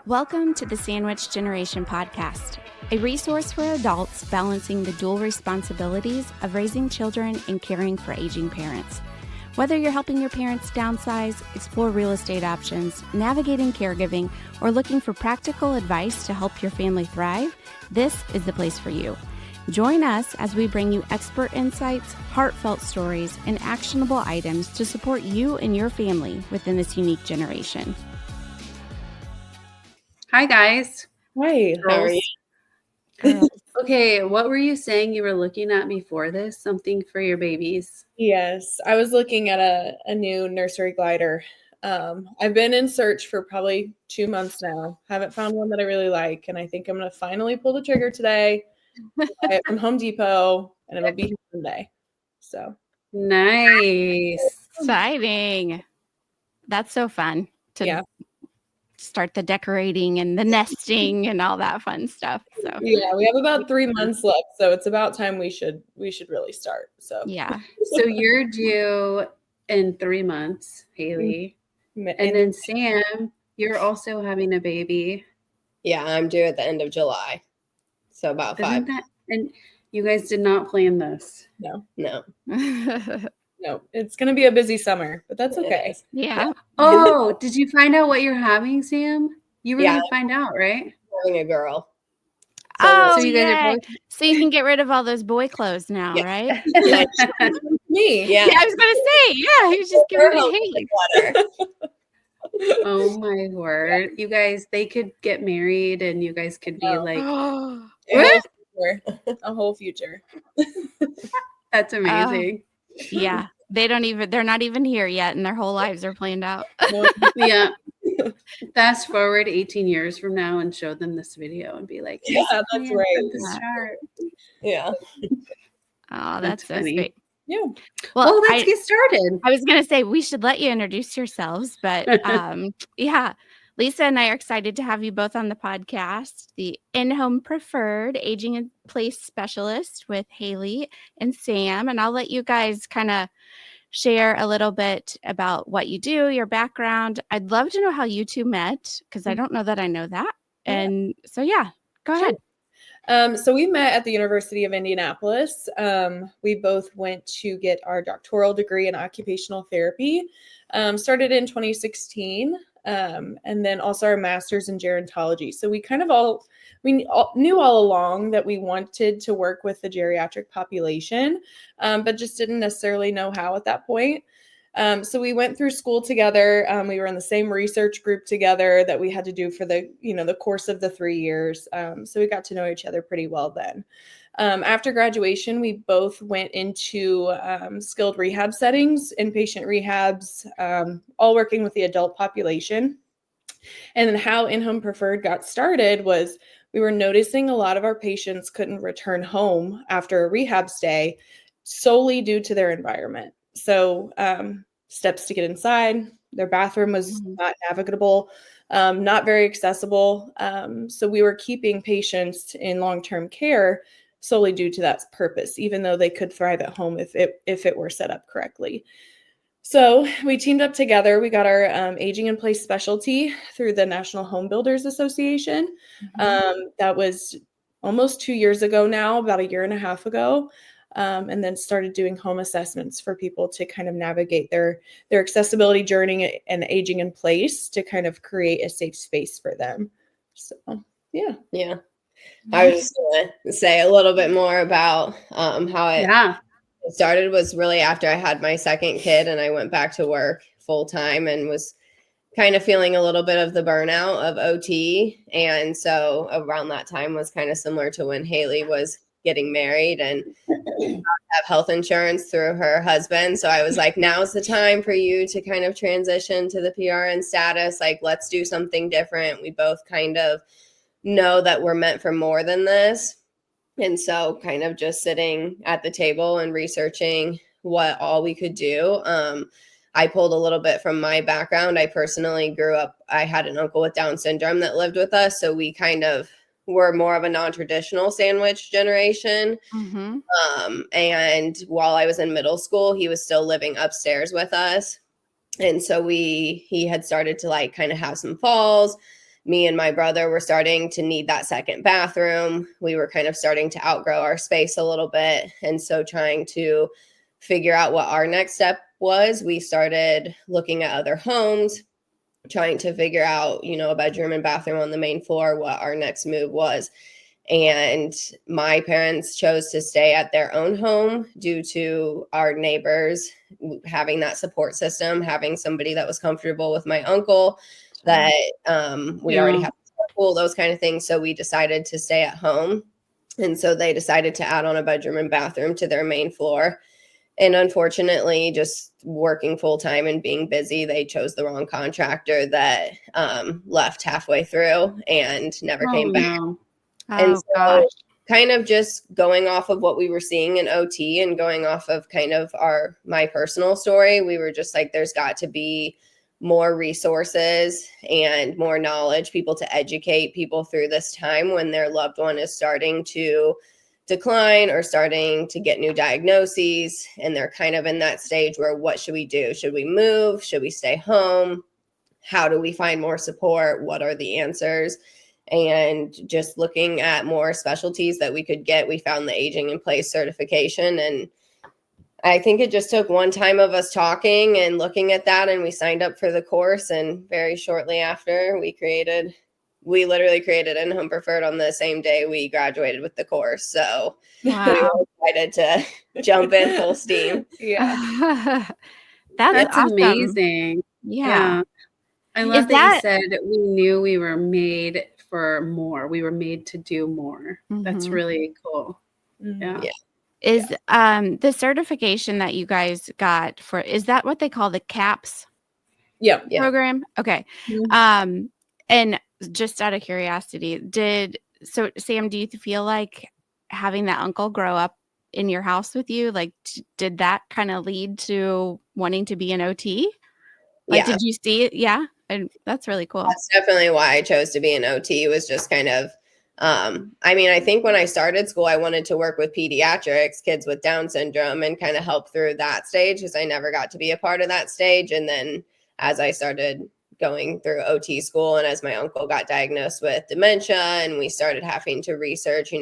Welcome to the Sandwich Generation Podcast, a resource for adults balancing the dual responsibilities of raising children and caring for aging parents. Whether you're helping your parents downsize, explore real estate options, navigating caregiving, or looking for practical advice to help your family thrive, this is the place for you. Join us as we bring you expert insights, heartfelt stories, and actionable items to support you and your family within this unique generation. Hi, guys. Hi, how are you? Girls. Okay, what were you saying you were looking at before this? Something for your babies? Yes, I was looking at a new nursery glider. I've been in search for probably 2 months now. Haven't found one that I really like, and I think I'm going to finally pull the trigger today. Buy it from Home Depot, and it'll be here Sunday. So Nice. Exciting. That's so fun to start the decorating and the nesting and all that fun stuff. So yeah, we have about 3 months left, so it's about time we should really start. So yeah. So you're due in 3 months, Haley. And then Sam, you're also having a baby. Yeah, I'm due at the end of July. So about 5. And you guys did not plan this. No, No, it's going to be a busy summer, but that's okay. Yeah. Oh, did you find out what you're having, Sam? You were going to find out, right? Having a girl. So you guys are both. So you can get rid of all those boy clothes now, right? Me. Yeah. I was gonna say, he was just giving me Haley. Oh my word. You guys, they could get married and you guys could be like a whole future. That's amazing. Yeah. They're not even here yet and their whole lives are planned out. Yeah. Fast forward 18 years from now and show them this video and be like, yeah, that's right. Yeah. Oh, that's so funny. sweet. Yeah. Well, let's get started. I was going to say we should let you introduce yourselves, but Lisa and I are excited to have you both on the podcast. The InHome Preferred Aging in Place Specialist with Haley and Sam, and I'll let you guys kind of share a little bit about what you do, your background. I'd love to know how you two met because I don't know that I know that. And so, go ahead. So we met at the University of Indianapolis. We both went to get our doctoral degree in occupational therapy, started in 2016, and then also our master's in gerontology. So we kind of knew all along that we wanted to work with the geriatric population, but just didn't necessarily know how at that point. So we went through school together. We were in the same research group together that we had to do for the course of the 3 years. So we got to know each other pretty well then. After graduation, we both went into skilled rehab settings, inpatient rehabs, all working with the adult population. And then how InHome Preferred got started was we were noticing a lot of our patients couldn't return home after a rehab stay solely due to their environment. So steps to get inside, their bathroom was not navigable, not very accessible. So we were keeping patients in long-term care solely due to that purpose, even though they could thrive at home if it were set up correctly. So we teamed up together. We got our aging in place specialty through the National Home Builders Association. That was almost 2 years ago now, about 1.5 years ago. And then started doing home assessments for people to kind of navigate their accessibility journey and aging in place to kind of create a safe space for them. So, yeah. I was just going to say a little bit more about how it started was really after I had my second kid and I went back to work full time and was kind of feeling a little bit of the burnout of OT. And so around that time was kind of similar to when Haley was getting married and have health insurance through her husband. So I was like, now's the time for you to kind of transition to the PRN status. Like, let's do something different. We both kind of know that we're meant for more than this. And so kind of just sitting at the table and researching what all we could do. I pulled a little bit from my background. I personally grew up, I had an uncle with Down syndrome that lived with us. So we kind of were more of a non-traditional sandwich generation. And while I was in middle school, he was still living upstairs with us. And so he had started to like kind of have some falls, me and my brother were starting to need that second bathroom. We were kind of starting to outgrow our space a little bit. And so trying to figure out what our next step was, we started looking at other homes, trying to figure out, a bedroom and bathroom on the main floor, what our next move was. And my parents chose to stay at their own home due to our neighbors having that support system, having somebody that was comfortable with my uncle, that we already have a pool, those kind of things. So we decided to stay at home. And so they decided to add on a bedroom and bathroom to their main floor. And unfortunately, just working full time and being busy, they chose the wrong contractor that left halfway through and never came back. No. And so kind of just going off of what we were seeing in OT and going off of kind of my personal story, we were just like, there's got to be more resources and more knowledge, people to educate people through this time when their loved one is starting to decline or starting to get new diagnoses. And they're kind of in that stage where, what should we do? Should we move? Should we stay home? How do we find more support? What are the answers? And just looking at more specialties that we could get, we found the Aging in Place certification. And I think it just took one time of us talking and looking at that, and we signed up for the course. And very shortly after, we literally created InHome Preferred on the same day we graduated with the course. So we were excited to jump in full steam. Yeah. That's awesome. amazing. Yeah. I love that you said we knew we were made for more. We were made to do more. Mm-hmm. That's really cool. Mm-hmm. Yeah. Is the certification that you guys got for, is that what they call the CAPS program? Okay. Mm-hmm. And just out of curiosity, Sam, do you feel like having that uncle grow up in your house with you, like did that kind of lead to wanting to be an OT? Like, did you see it? Yeah. And that's really cool. That's definitely why I chose to be an OT, was just kind of, I think when I started school, I wanted to work with pediatrics, kids with Down syndrome, and kind of help through that stage, because I never got to be a part of that stage. And then as I started going through OT school, and as my uncle got diagnosed with dementia, and we started having to research,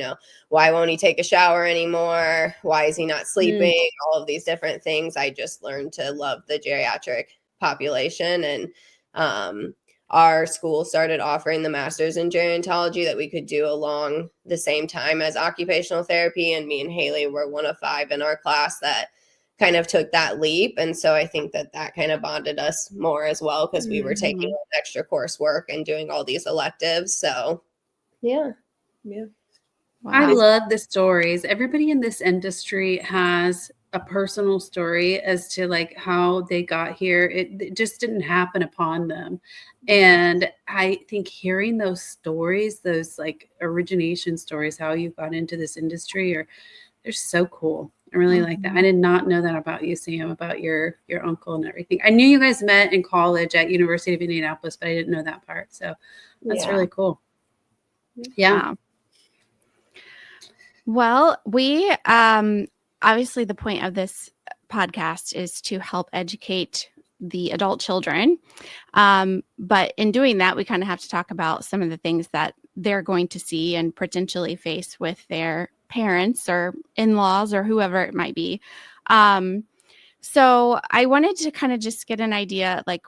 why won't he take a shower anymore? Why is he not sleeping? All of these different things. I just learned to love the geriatric population. And our school started offering the master's in gerontology that we could do along the same time as occupational therapy. And me and Haley were one of 5 in our class that kind of took that leap. And so I think that kind of bonded us more as well, because we were taking extra coursework and doing all these electives. So yeah. Wow. I love the stories. Everybody in this industry has a personal story as to like how they got here. It just didn't happen upon them. And I think hearing those stories, those like origination stories, how you got into this industry, they're so cool. I really like that. I did not know that about you, Sam, about your uncle and everything. I knew you guys met in college at University of Indianapolis, but I didn't know that part. So that's really cool. Yeah. Wow. Well, we obviously the point of this podcast is to help educate the adult children. But in doing that, we kind of have to talk about some of the things that they're going to see and potentially face with their parents or in-laws or whoever it might be. So I wanted to kind of just get an idea, like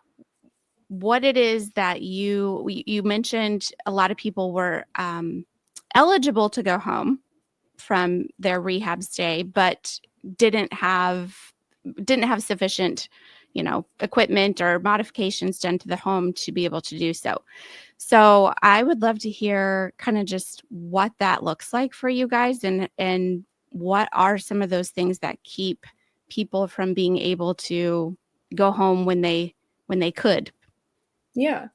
what it is that you mentioned. A lot of people were eligible to go home from their rehab stay, but didn't have sufficient, equipment or modifications done to the home to be able to do so. So I would love to hear kind of just what that looks like for you guys, and what are some of those things that keep people from being able to go home when they could. Yeah.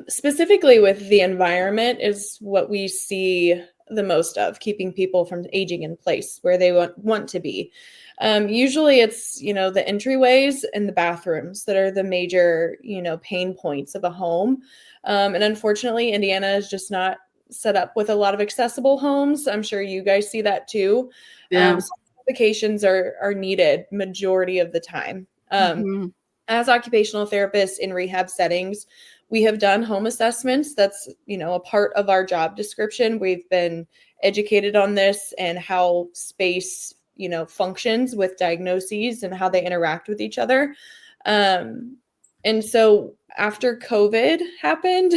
Specifically with the environment is what we see the most of, keeping people from aging in place where they want to be. Usually it's, the entryways and the bathrooms that are the major, pain points of a home. And unfortunately, Indiana is just not set up with a lot of accessible homes. I'm sure you guys see that too. So modifications are needed majority of the time. As occupational therapists in rehab settings, We have done home assessments. That's, a part of our job description. We've been educated on this and how space, functions with diagnoses and how they interact with each other. And so after COVID happened,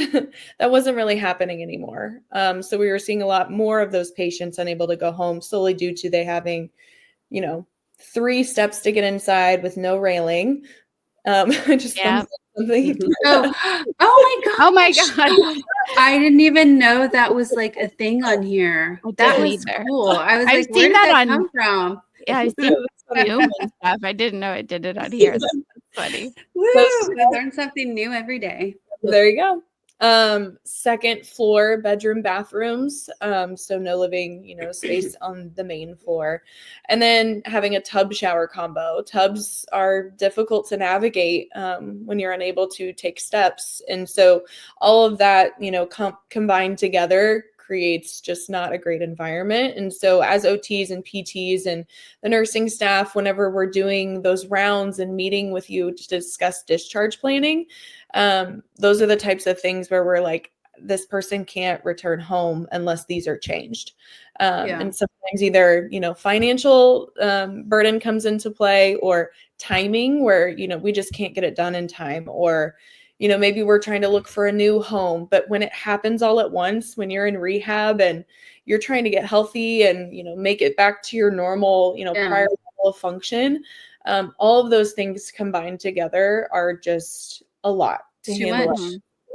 that wasn't really happening anymore. So we were seeing a lot more of those patients unable to go home solely due to they having, 3 steps to get inside with no railing. Just something. Oh my God. Oh my God. I didn't even know that was like a thing on here. That was cool. I was like, where did that come from? Yeah, I've seen human stuff. I didn't know it did it on here. That's funny. Woo! I learn something new every day. There you go. Second floor bedroom bathrooms. So no living, space on the main floor. And then having a tub shower combo. Tubs are difficult to navigate when you're unable to take steps. And so all of that, combined together creates just not a great environment. And so as OTs and PTs and the nursing staff, whenever we're doing those rounds and meeting with you to discuss discharge planning, those are the types of things where we're like, this person can't return home unless these are changed. And sometimes either, financial burden comes into play, or timing where, we just can't get it done in time, or maybe we're trying to look for a new home, but when it happens all at once, when you're in rehab and you're trying to get healthy and, make it back to your normal, prior level of function, all of those things combined together are just a lot to handle.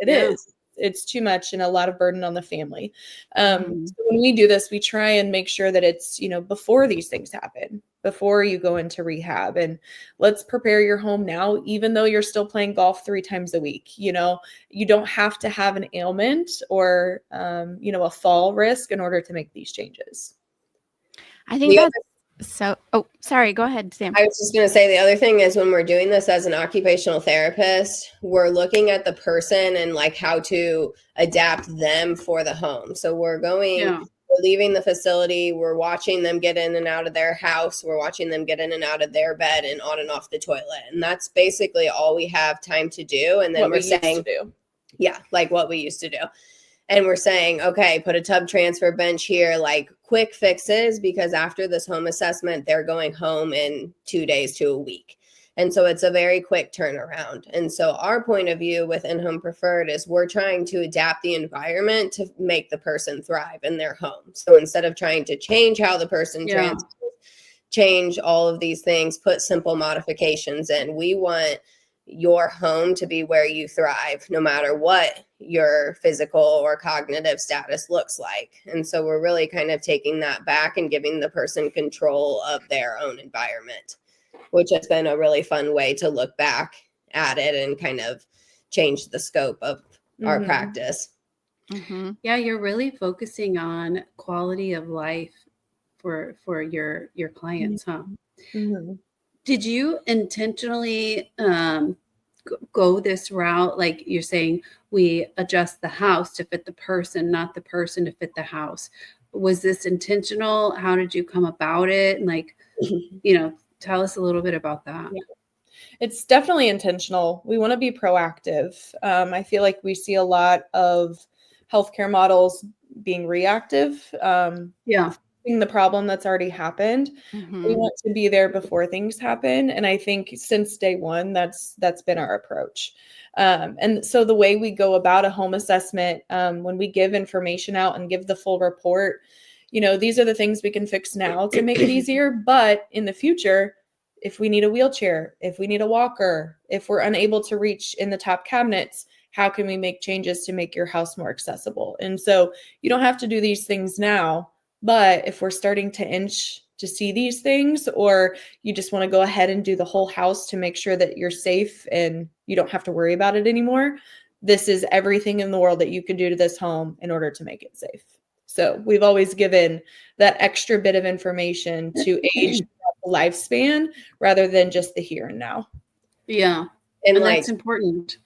It is. It's too much and a lot of burden on the family. So when we do this, we try and make sure that it's, before these things happen, before you go into rehab, and let's prepare your home now, even though you're still playing golf 3 times a week. You don't have to have an ailment or, a fall risk in order to make these changes. I think sorry, go ahead, Sam. I was just going to say the other thing is when we're doing this as an occupational therapist, we're looking at the person and like how to adapt them for the home. So we're leaving the facility, we're watching them get in and out of their house, we're watching them get in and out of their bed and on and off the toilet. And that's basically all we have time to do. And then we're saying, like what we used to do. And we're saying, okay, put a tub transfer bench here, like quick fixes, because after this home assessment, they're going home in 2 days to a week. And so it's a very quick turnaround. And so our point of view with InHome Preferred is we're trying to adapt the environment to make the person thrive in their home. So instead of trying to change how the person transfers, change all of these things, put simple modifications in. We want your home to be where you thrive, no matter what your physical or cognitive status looks like. And so we're really kind of taking that back and giving the person control of their own environment, which has been a really fun way to look back at it and kind of change the scope of our practice. Yeah, you're really focusing on quality of life for your clients, huh? Did you intentionally go this route? Like you're saying, we adjust the house to fit the person, not the person to fit the house. Was this intentional? How did you come about it? And like, tell us a little bit about that. It's definitely intentional. We want to be proactive. I feel like we see a lot of healthcare models being reactive. The problem that's already happened. We want to be there before things happen. And I think since day one, that's been our approach. And so the way we go about a home assessment, when we give information out and give the full report, these are the things we can fix now to make it easier. But in the future, if we need a wheelchair, if we need a walker, if we're unable to reach in the top cabinets, how can we make changes to make your house more accessible? And so you don't have to do these things now. But if we're starting to inch to see these things, or you just want to go ahead and do the whole house to make sure that you're safe and you don't have to worry about it anymore, this is everything in the world that you can do to this home in order to make it safe. So we've always given that extra bit of information to age the lifespan rather than just the here and now. Yeah. And that's important.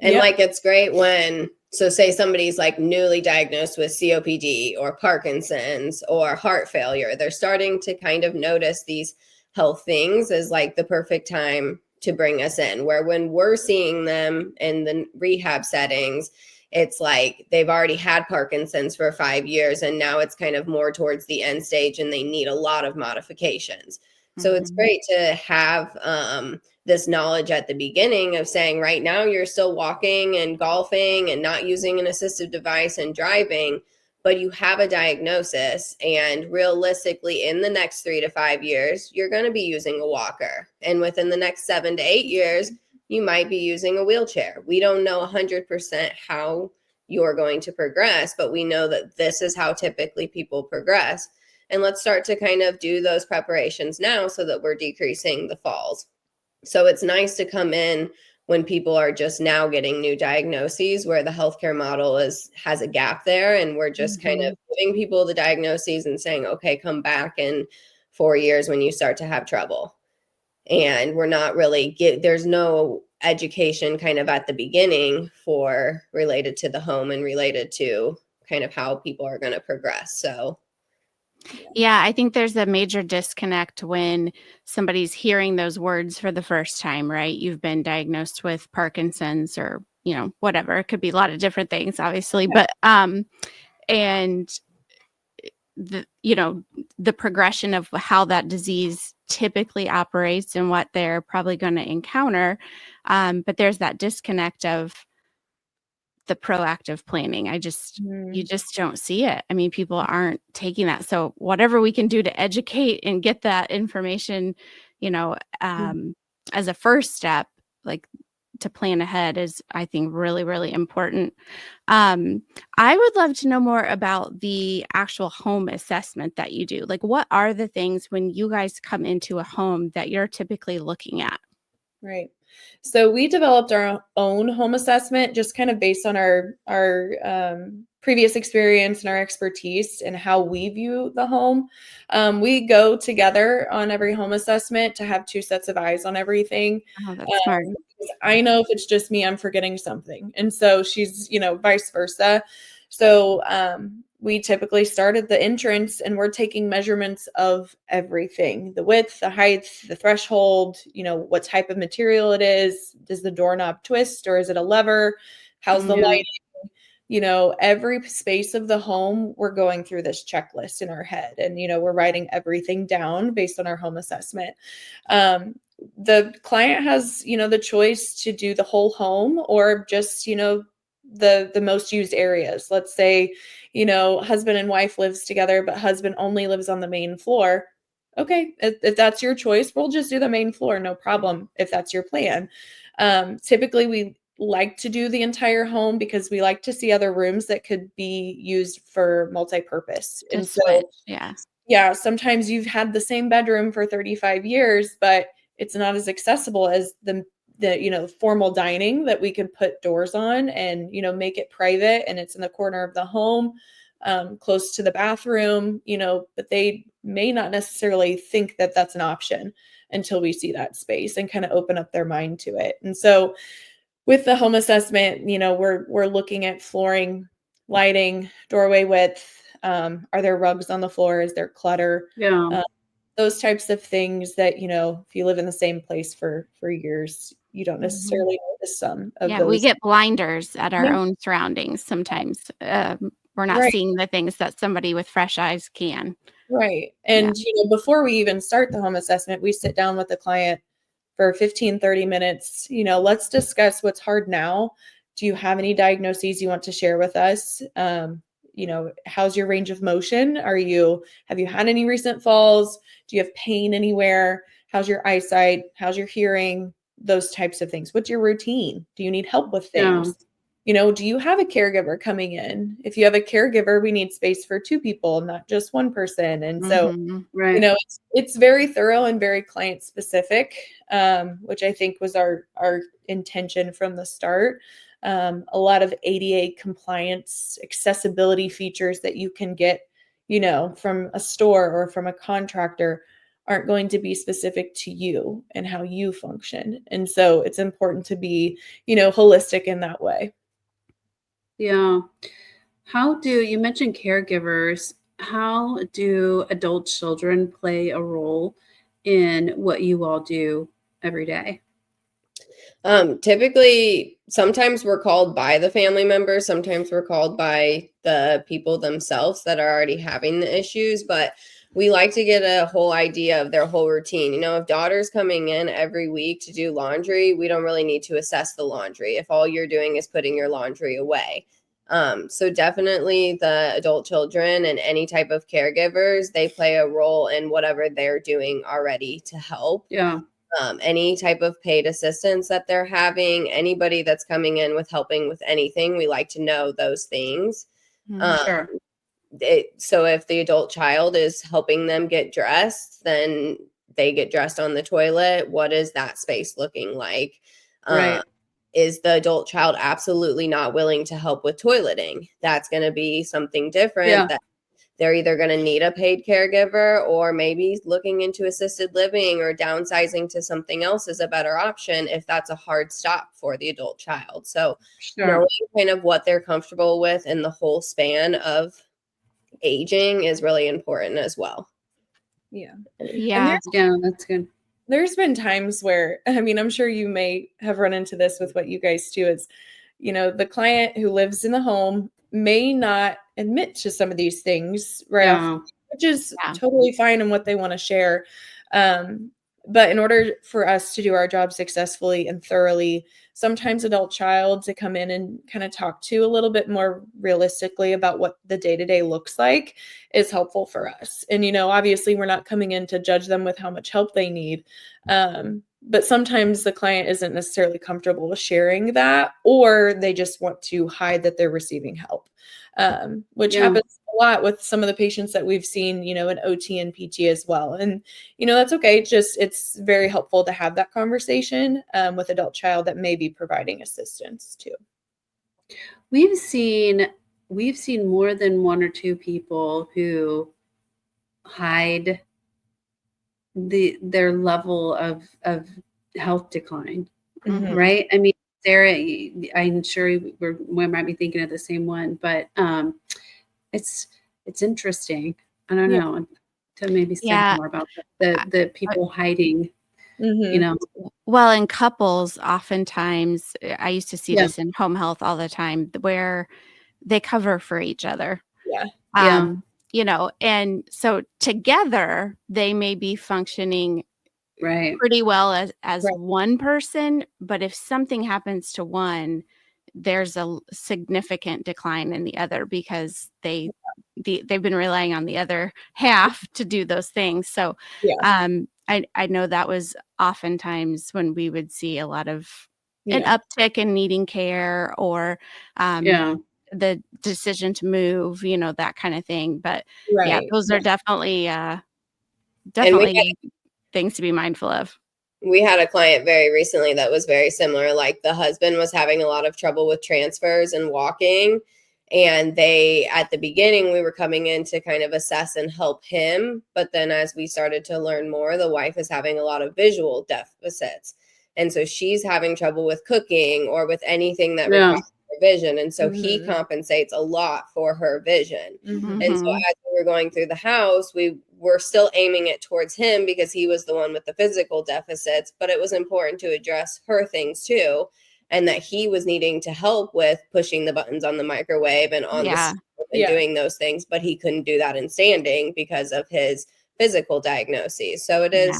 And it's great when, so say somebody's like newly diagnosed with COPD or Parkinson's or heart failure, they're starting to kind of notice these health things as like the perfect time to bring us in, where when we're seeing them in the rehab settings, it's like they've already had Parkinson's for 5 years, and now it's kind of more towards the end stage and they need a lot of modifications. So it's great to have this knowledge at the beginning of saying, right now you're still walking and golfing and not using an assistive device and driving, but you have a diagnosis, and realistically in the next 3 to 5 years, you're going to be using a walker. And within the next 7 to 8 years, you might be using a wheelchair. We don't know 100% how you're going to progress, but we know that this is how typically people progress. And let's start to kind of do those preparations now so that we're decreasing the falls. So it's nice to come in when people are just now getting new diagnoses, where the healthcare model has a gap there, and we're just kind of giving people the diagnoses and saying, okay, come back in 4 years when you start to have trouble. And we're not really there's no education kind of at the beginning for related to the home and related to kind of how people are going to progress. So yeah, I think there's a major disconnect when somebody's hearing those words for the first time, right? You've been diagnosed with Parkinson's or, whatever. It could be a lot of different things, obviously, but, and the progression of how that disease typically operates and what they're probably going to encounter. But there's that disconnect of the proactive planning. You just don't see it. I mean, people aren't taking that. So whatever we can do to educate and get that information, as a first step, like to plan ahead is, I think, really, really important. I would love to know more about the actual home assessment that you do. Like, what are the things when you guys come into a home that you're typically looking at? Right. So we developed our own home assessment just kind of based on our previous experience and our expertise and how we view the home. We go together on every home assessment to have 2 sets of eyes on everything. Oh, that's smart. I know if it's just me, I'm forgetting something. And so she's, vice versa. So we typically start at the entrance and we're taking measurements of everything: the width, the height, the threshold, what type of material it is. Does the doorknob twist or is it a lever? How's the lighting? Every space of the home, we're going through this checklist in our head, and, we're writing everything down based on our home assessment. The client has, the choice to do the whole home or just, the most used areas. Let's say, husband and wife lives together, but husband only lives on the main floor. Okay, if that's your choice, we'll just do the main floor, no problem, if that's your plan. Typically, we like to do the entire home because we like to see other rooms that could be used for multi-purpose. And so, yeah, sometimes you've had the same bedroom for 35 years, but it's not as accessible as the formal dining that we can put doors on and, make it private, and it's in the corner of the home, close to the bathroom, but they may not necessarily think that that's an option until we see that space and kind of open up their mind to it. And so with the home assessment, we're looking at flooring, lighting, doorway width. Are there rugs on the floor? Is there clutter? Yeah. Those types of things that, if you live in the same place for years, you don't necessarily notice some of those. We get blinders at our own surroundings sometimes. We're not seeing the things that somebody with fresh eyes can. Right. And, before we even start the home assessment, we sit down with the client for 15, 30 minutes. Let's discuss what's hard now. Do you have any diagnoses you want to share with us? How's your range of motion? Have you had any recent falls? Do you have pain anywhere? How's your eyesight? How's your hearing? Those types of things. What's your routine? Do you need help with things? Do you have a caregiver coming in? If you have a caregiver, we need space for 2 people, not just 1 person. And so, it's very thorough and very client specific, which I think was our intention from the start. A lot of ADA compliance accessibility features that you can get, from a store or from a contractor aren't going to be specific to you and how you function. And so it's important to be, holistic in that way. Yeah. You mentioned caregivers. How do adult children play a role in what you all do every day? Typically, sometimes we're called by the family members, sometimes we're called by the people themselves that are already having the issues, but we like to get a whole idea of their whole routine. You know, if daughter's coming in every week to do laundry, we don't really need to assess the laundry if all you're doing is putting your laundry away. So definitely the adult children and any type of caregivers, they play a role in whatever they're doing already to help. Yeah. Any type of paid assistance that they're having, anybody that's coming in with helping with anything, we like to know those things. Sure. So if the adult child is helping them get dressed, then they get dressed on the toilet. What is that space looking like? Right. Is the adult child absolutely not willing to help with toileting? That's going to be something different. That they're either going to need a paid caregiver, or maybe looking into assisted living or downsizing to something else is a better option if that's a hard stop for the adult child. So knowing kind of what they're comfortable with in the whole span of aging is really important as well. Yeah. Yeah, that's good. There's been times where, I mean, I'm sure you may have run into this with what you guys do, is, you know, the client who lives in the home may not admit to some of these things off, which is totally fine and what they want to share. But in order for us to do our job successfully and thoroughly, sometimes adult child to come in and kind of talk to a little bit more realistically about what the day-to-day looks like is helpful for us. And, you know, obviously we're not coming in to judge them with how much help they need. But sometimes the client isn't necessarily comfortable with sharing that, or they just want to hide that they're receiving help, which happens a lot with some of the patients that we've seen, you know, in OT and PT as well. And, you know, that's okay. Just, it's very helpful to have that conversation with adult child that may be providing assistance too. We've seen more than one or two people who hide their level of health decline, right? I mean, Sarah, I'm sure we might be thinking of the same one, but it's interesting. I don't know, to maybe say more about the people hiding, you know. Well, in couples, oftentimes, I used to see this in home health all the time, where they cover for each other. You know, and so together they may be functioning pretty well as one person, but if something happens to one, there's a significant decline in the other, because they've been relying on the other half to do those things. So I know that was oftentimes when we would see a lot of an uptick in needing care, or the decision to move, you know, that kind of thing. But those are definitely things to be mindful of. We had a client very recently that was very similar. Like, the husband was having a lot of trouble with transfers and walking. And at the beginning, we were coming in to kind of assess and help him. But then as we started to learn more, the wife is having a lot of visual deficits. And so she's having trouble with cooking or with anything that requires her vision. And so he compensates a lot for her vision. And so as we were going through the house, we were still aiming it towards him because he was the one with the physical deficits. But it was important to address her things too. And that he was needing to help with pushing the buttons on the microwave and on the stove and doing those things, but he couldn't do that in standing because of his physical diagnoses. So it is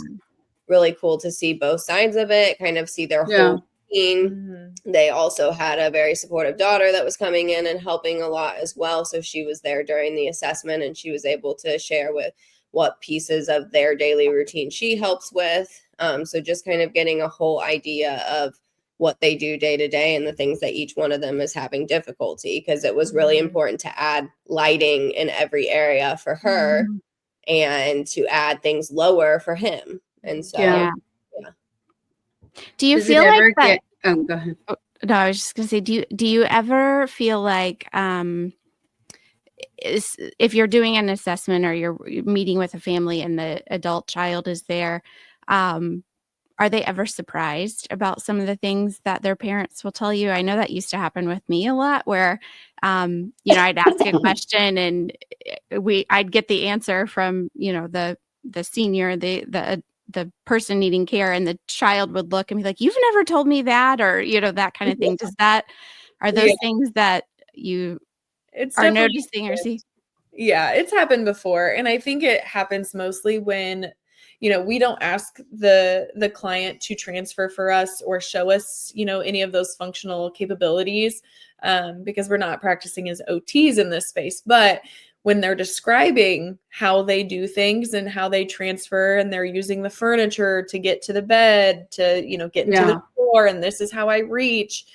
really cool to see both sides of it, kind of see their whole team. They also had a very supportive daughter that was coming in and helping a lot as well. So she was there during the assessment, and she was able to share with what pieces of their daily routine she helps with. So just kind of getting a whole idea of what they do day to day and the things that each one of them is having difficulty, because it was really important to add lighting in every area for her and to add things lower for him. And so, Do you feel like that? Go ahead. No, I was just going to say, do you ever feel like if you're doing an assessment or you're meeting with a family and the adult child is there, are they ever surprised about some of the things that their parents will tell you? I know that used to happen with me a lot, where, you know, I'd ask a question and I'd get the answer from, you know, the senior, the the person needing care, and the child would look and be like, "You've never told me that," or, that kind of thing. Are those things that you are noticing or see? Yeah, it's happened before. And I think it happens mostly when, we don't ask the client to transfer for us or show us, any of those functional capabilities, because we're not practicing as OTs in this space. But when they're describing how they do things and how they transfer, and they're using the furniture to get to the bed, to, get into the door, and this is how I reach,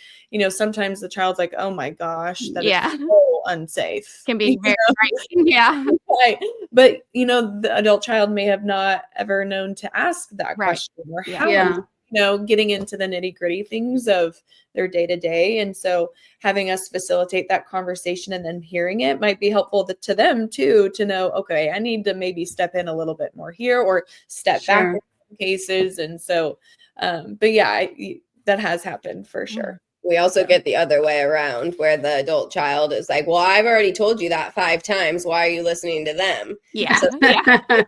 sometimes the child's like, oh my gosh, that is so unsafe. Can be very frightening. Yeah. Right. But, the adult child may have not ever known to ask that question, or how, getting into the nitty gritty things of their day to day. And so having us facilitate that conversation and then hearing it might be helpful to them too, to know, okay, I need to maybe step in a little bit more here, or step back in some cases. And so, but yeah, that has happened for sure. We also get the other way around, where the adult child is like, well, I've already told you that 5 times. Why are you listening to them? Yeah. So, they're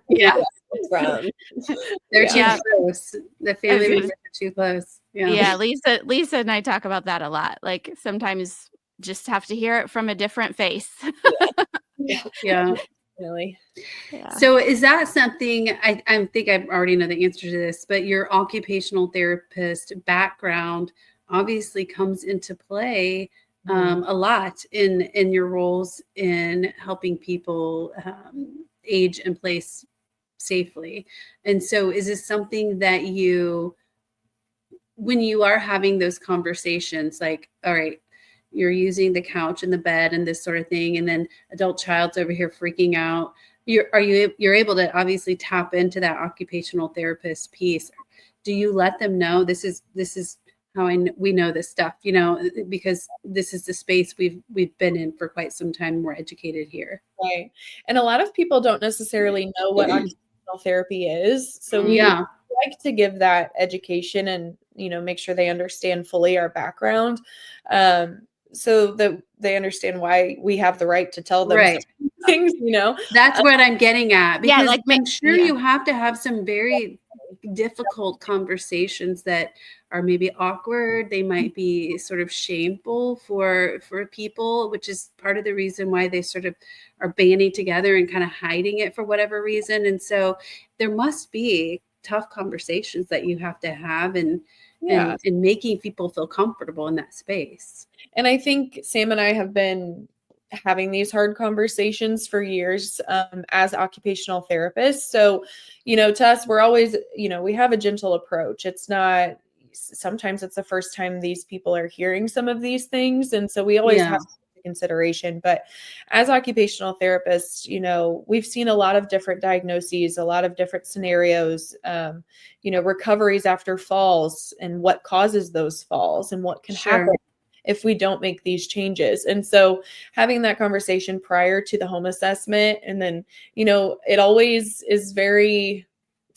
too close. The family members are too close. Yeah. Lisa and I talk about that a lot. Like, sometimes just have to hear it from a different face. Yeah. Really. Yeah. So is that something, I think I already know the answer to this, but your occupational therapist background obviously comes into play a lot in your roles in helping people age in place safely. And so is this something that when you are having those conversations, like, all right, you're using the couch and the bed and this sort of thing, and then adult child's over here freaking out, you're able to obviously tap into that occupational therapist piece. Do you let them know this is how we know this stuff, because this is the space we've been in for quite some time. We're educated here. Right. And a lot of people don't necessarily know what occupational therapy is. So we like to give that education and, make sure they understand fully our background, so that they understand why we have the right to tell them things, That's what I'm getting at, because I'm sure you have to have some very difficult conversations that are maybe awkward. They might be sort of shameful for people, which is part of the reason why they sort of are banding together and kind of hiding it for whatever reason. And so there must be tough conversations that you have to have, and making people feel comfortable in that space. And I think Sam and I have been having these hard conversations for years as occupational therapists. So, to us, we're always, we have a gentle approach. It's not, sometimes it's the first time these people are hearing some of these things. And so we always have consideration. But as occupational therapists, we've seen a lot of different diagnoses, a lot of different scenarios, recoveries after falls, and what causes those falls, and what can happen if we don't make these changes. And so having that conversation prior to the home assessment, and then, it always is very,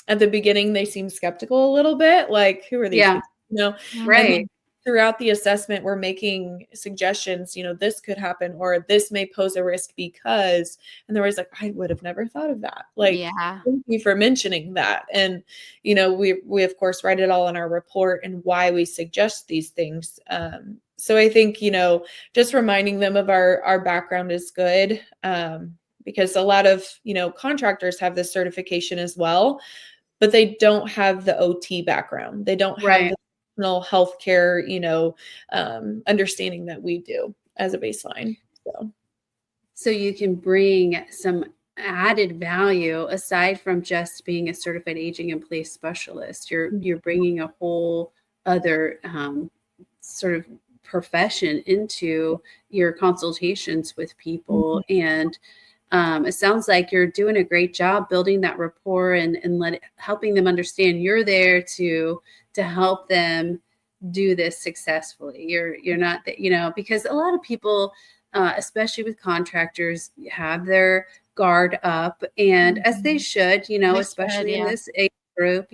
at the beginning, they seem skeptical a little bit, like, who are these people? Right. And throughout the assessment, we're making suggestions, this could happen, or this may pose a risk because, and they're always like, I would have never thought of that. Like, thank you for mentioning that. And, we of course write it all in our report and why we suggest these things. So I think, just reminding them of our background is good, because a lot of, contractors have this certification as well, but they don't have the OT background. They don't have the healthcare, understanding that we do as a baseline. So you can bring some added value aside from just being a certified aging in place specialist. You're bringing a whole other sort of profession into your consultations with people. And it sounds like you're doing a great job building that rapport and helping them understand you're there to help them do this successfully. You're not that, because a lot of people, especially with contractors, have their guard up, and as they should, especially in this age group,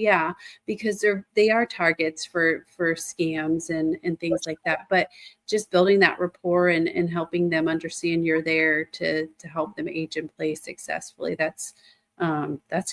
because they are targets for scams and things like that. But just building that rapport and helping them understand you're there to help them age in place successfully, that's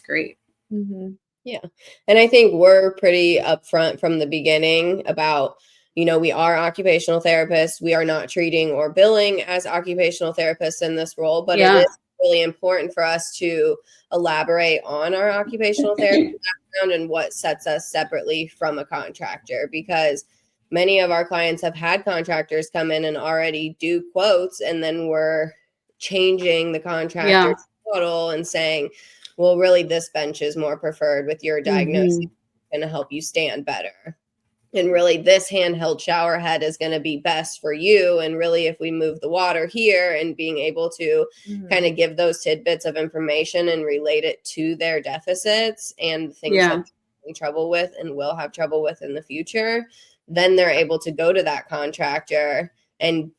great. Mm-hmm. Yeah. And I think we're pretty upfront from the beginning about, we are occupational therapists. We are not treating or billing as occupational therapists in this role, but it is really important for us to elaborate on our occupational therapy background and what sets us separately from a contractor, because many of our clients have had contractors come in and already do quotes, and then we're changing the contractor's model and saying, well, really, this bench is more preferred with your diagnosis, going to help you stand better. And really, this handheld shower head is going to be best for you. And really, if we move the water here and being able to kind of give those tidbits of information and relate it to their deficits and things that they're having trouble with and will have trouble with in the future, then they're able to go to that contractor and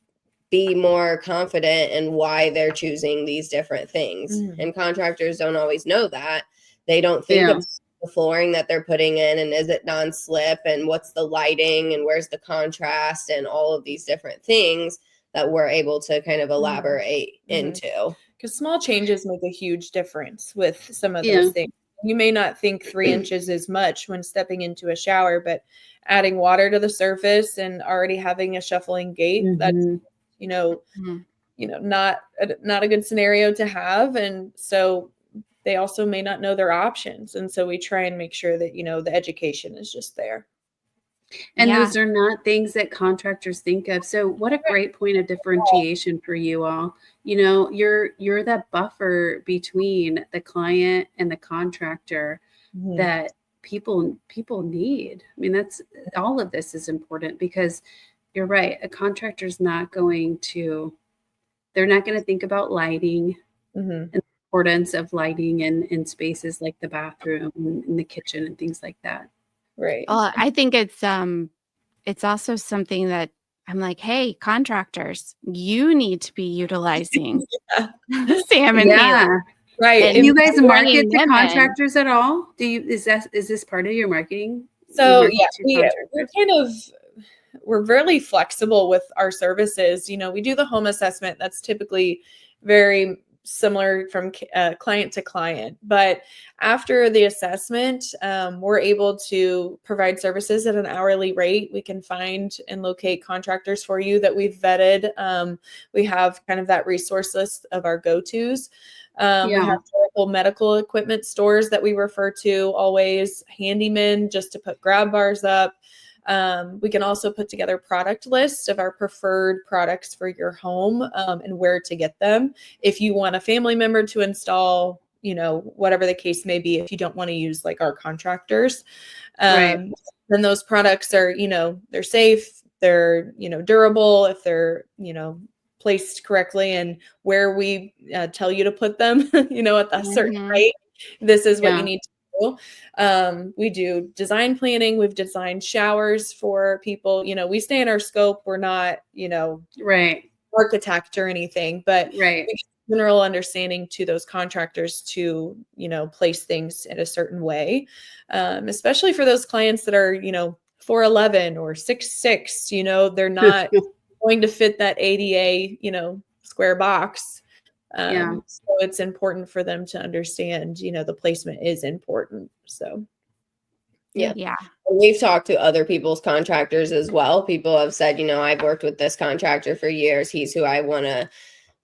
be more confident in why they're choosing these different things. And contractors don't always know that. They don't think of the flooring that they're putting in, and is it non-slip, and what's the lighting, and where's the contrast, and all of these different things that we're able to kind of elaborate into. Because small changes make a huge difference with some of those things. You may not think 3 inches is much when stepping into a shower, but adding water to the surface and already having a shuffling gait, that's not a good scenario to have. And so they also may not know their options. And so we try and make sure that, the education is just there. And those are not things that contractors think of. So what a great point of differentiation for you all. You're that buffer between the client and the contractor that people need. I mean, that's all of this is important, because you're right. A contractor's not going to think about lighting and the importance of lighting in spaces like the bathroom and the kitchen and things like that. Right. I think it's also something that I'm like, hey, contractors, you need to be utilizing Sam and Haley. Right. Do you guys market to contractors at all? Is this part of your marketing? So we're really flexible with our services. We do the home assessment. That's typically very similar from client to client. But after the assessment, we're able to provide services at an hourly rate. We can find and locate contractors for you that we've vetted. We have kind of that resource list of our go-tos. We have local medical equipment stores that we refer to always, handymen just to put grab bars up. We can also put together product lists of our preferred products for your home and where to get them. If you want a family member to install, whatever the case may be, if you don't want to use like our contractors, then those products are, they're safe, they're, durable, if they're, placed correctly and where we tell you to put them, at a certain rate. This is what you need to do. We do design planning. We've designed showers for people. We stay in our scope. We're not, architect or anything, but we give general understanding to those contractors to, place things in a certain way, especially for those clients that are, 4'11" or 6'6", they're not going to fit that ADA, square box. So it's important for them to understand, the placement is important. So, yeah. We've talked to other people's contractors as well. People have said, I've worked with this contractor for years. He's who I want to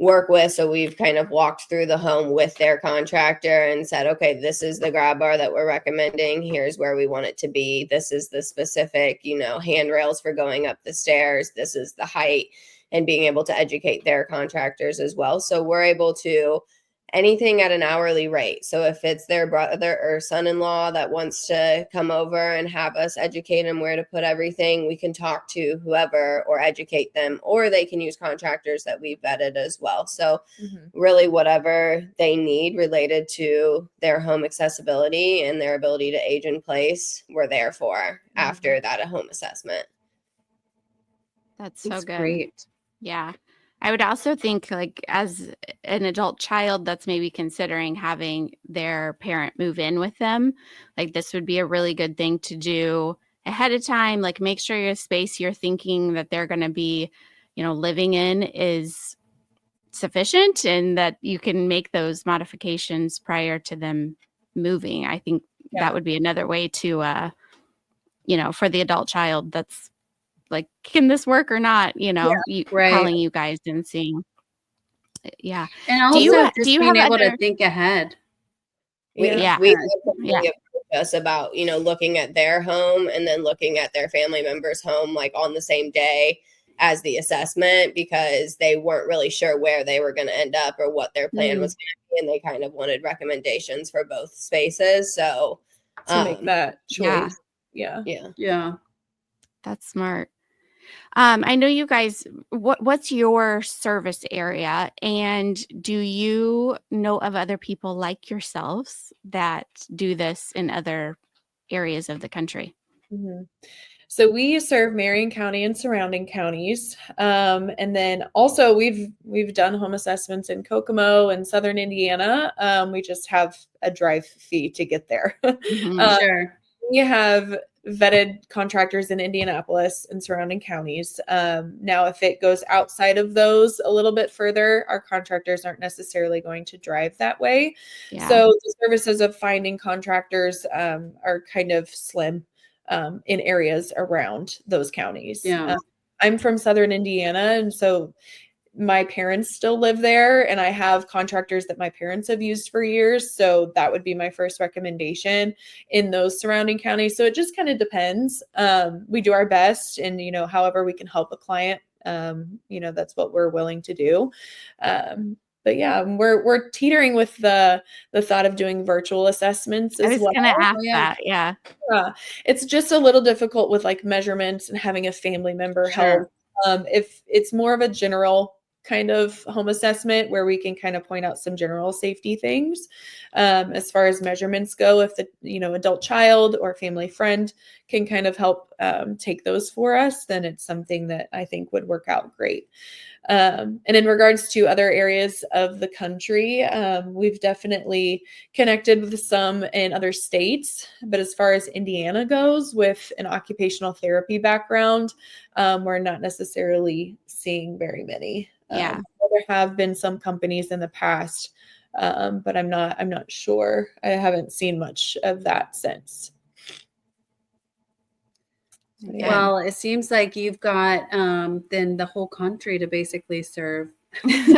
work with. So we've kind of walked through the home with their contractor and said, okay, this is the grab bar that we're recommending. Here's where we want it to be. This is the specific, handrails for going up the stairs. This is the height, and being able to educate their contractors as well. So we're able to anything at an hourly rate. So if it's their brother or son-in-law that wants to come over and have us educate them where to put everything, we can talk to whoever or educate them, or they can use contractors that we've vetted as well. So really whatever they need related to their home accessibility and their ability to age in place, we're there for after that home assessment. That's so good. Great. Yeah. I would also think, like, as an adult child that's maybe considering having their parent move in with them, like, this would be a really good thing to do ahead of time. Like, make sure your space you're thinking that they're going to be, living in is sufficient, and that you can make those modifications prior to them moving. I think that would be another way to, for the adult child that's like, can this work or not? Calling you guys and seeing. Yeah. And also do you being have able to think ahead. We had somebody approach us about, looking at their home and then looking at their family member's home, like on the same day as the assessment, because they weren't really sure where they were going to end up or what their plan was going to be. And they kind of wanted recommendations for both spaces. So to make that choice. Yeah. That's smart. I know you guys, what's your service area? And do you know of other people like yourselves that do this in other areas of the country? Mm-hmm. So we serve Marion County and surrounding counties. And then also we've done home assessments in Kokomo and Southern Indiana. We just have a drive fee to get there. Sure. We have vetted contractors in Indianapolis and surrounding counties. Now, if it goes outside of those a little bit further, our contractors aren't necessarily going to drive that way. Yeah. So the services of finding contractors are kind of slim in areas around those counties. Yeah. I'm from Southern Indiana, and so my parents still live there, and I have contractors that my parents have used for years. So that would be my first recommendation in those surrounding counties. So it just kind of depends. We do our best, and, however we can help a client, that's what we're willing to do. But yeah, we're teetering with the thought of doing virtual assessments as well. I was going to ask that. Yeah. It's just a little difficult with like measurements and having a family member help. If it's more of a general kind of home assessment where we can kind of point out some general safety things, as far as measurements go, if the adult child or family friend can kind of help take those for us, then it's something that I think would work out great. And in regards to other areas of the country, we've definitely connected with some in other states. But as far as Indiana goes, with an occupational therapy background, we're not necessarily seeing very many. There have been some companies in the past, but I'm not sure. I haven't seen much of that since. Yeah. Well, it seems like you've got then the whole country to basically serve. Get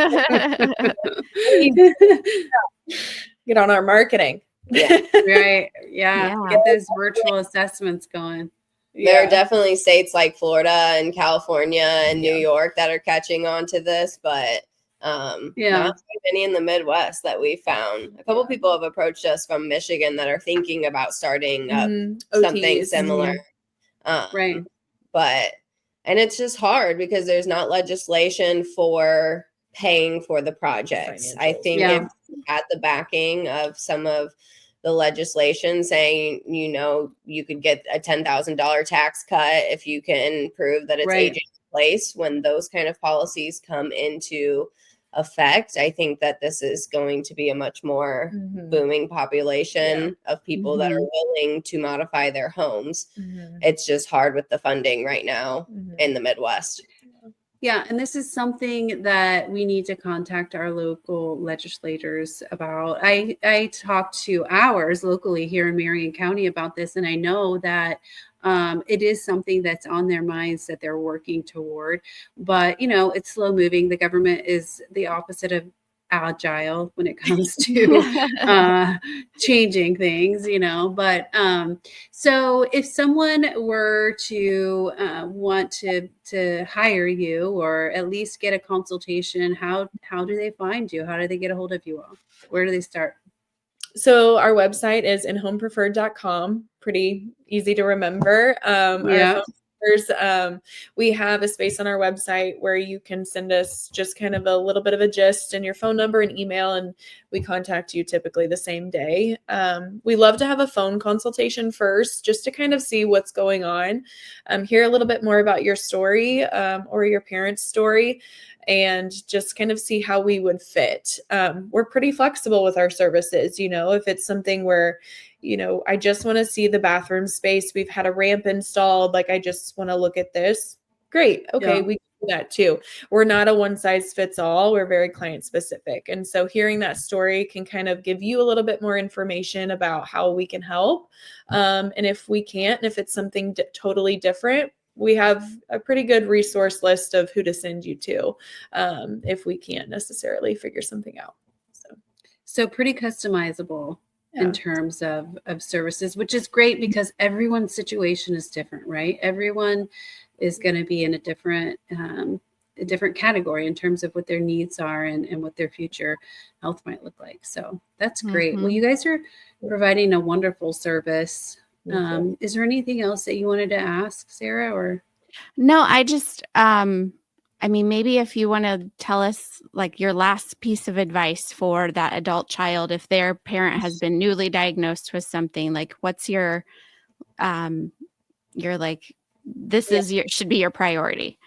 on our marketing. Yeah. Right. Yeah. Get those virtual assessments going. There are definitely states like Florida and California and New York that are catching on to this, but not too many in the Midwest that we found. A couple people have approached us from Michigan that are thinking about starting up something similar. Right. And it's just hard because there's not legislation for paying for the projects. I think if at the backing of some of the legislation saying, you could get a $10,000 tax cut if you can prove that it's aging in place, when those kind of policies come into effect, I think that this is going to be a much more booming population of people that are willing to modify their homes. It's just hard with the funding right now in the Midwest. Yeah, and this is something that we need to contact our local legislators about. I talked to ours locally here in Marion County about this, and I know that it is something that's on their minds that they're working toward. But, it's slow moving. The government is the opposite of agile when it comes to changing things, but so if someone were to want to hire you or at least get a consultation, how do they find you? How do they get a hold of you all? Where do they start? So our website is InHomePreferred.com. Pretty easy to remember. Our phone numbers, we have a space on our website where you can send us just kind of a little bit of a gist and your phone number and email, and we contact you typically the same day. We love to have a phone consultation first just to kind of see what's going on, hear a little bit more about your story or your parents' story, and just kind of see how we would fit. We're pretty flexible with our services. If it's something where, I just want to see the bathroom space, we've had a ramp installed, like I just want to look at this. Great. Okay. We can that too. We're not a one size fits all. We're very client specific. And so hearing that story can kind of give you a little bit more information about how we can help. And if we can't, and if it's something totally different, we have a pretty good resource list of who to send you to if we can't necessarily figure something out. So pretty customizable in terms of services, which is great because everyone's situation is different, right? Everyone is going to be in a different category in terms of what their needs are and what their future health might look like. So that's great. Well, you guys are providing a wonderful service. Is there anything else that you wanted to ask, Sara, or? No, I just, maybe if you want to tell us like your last piece of advice for that adult child, if their parent has been newly diagnosed with something, like what's your like, should be your priority.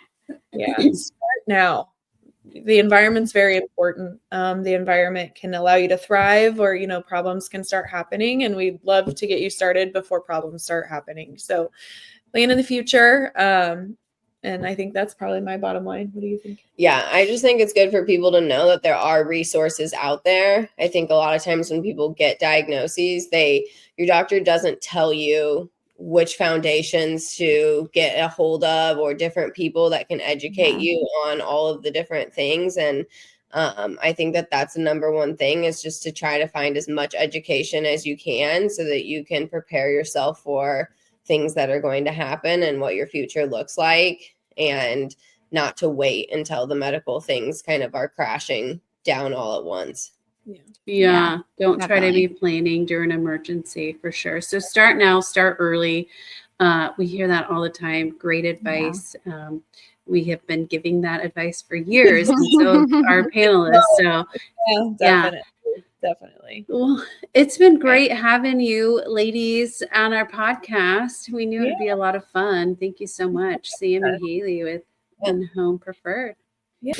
Yeah. Start now. The environment's very important. The environment can allow you to thrive, or, problems can start happening, and we'd love to get you started before problems start happening. So plan in the future. And I think that's probably my bottom line. What do you think? Yeah, I just think it's good for people to know that there are resources out there. I think a lot of times when people get diagnoses, your doctor doesn't tell you which foundations to get a hold of or different people that can educate you on all of the different things. And I think that that's the number one thing, is just to try to find as much education as you can so that you can prepare yourself for things that are going to happen and what your future looks like, and not to wait until the medical things kind of are crashing down all at once. Yeah. Don't try to be planning during an emergency, for sure. So start now, start early. We hear that all the time. Great advice. We have been giving that advice for years. And so our panelists. So definitely. Well, it's been great having you ladies on our podcast. We knew it'd be a lot of fun. Thank you so much, Sam and Haley with InHome Preferred. Yeah.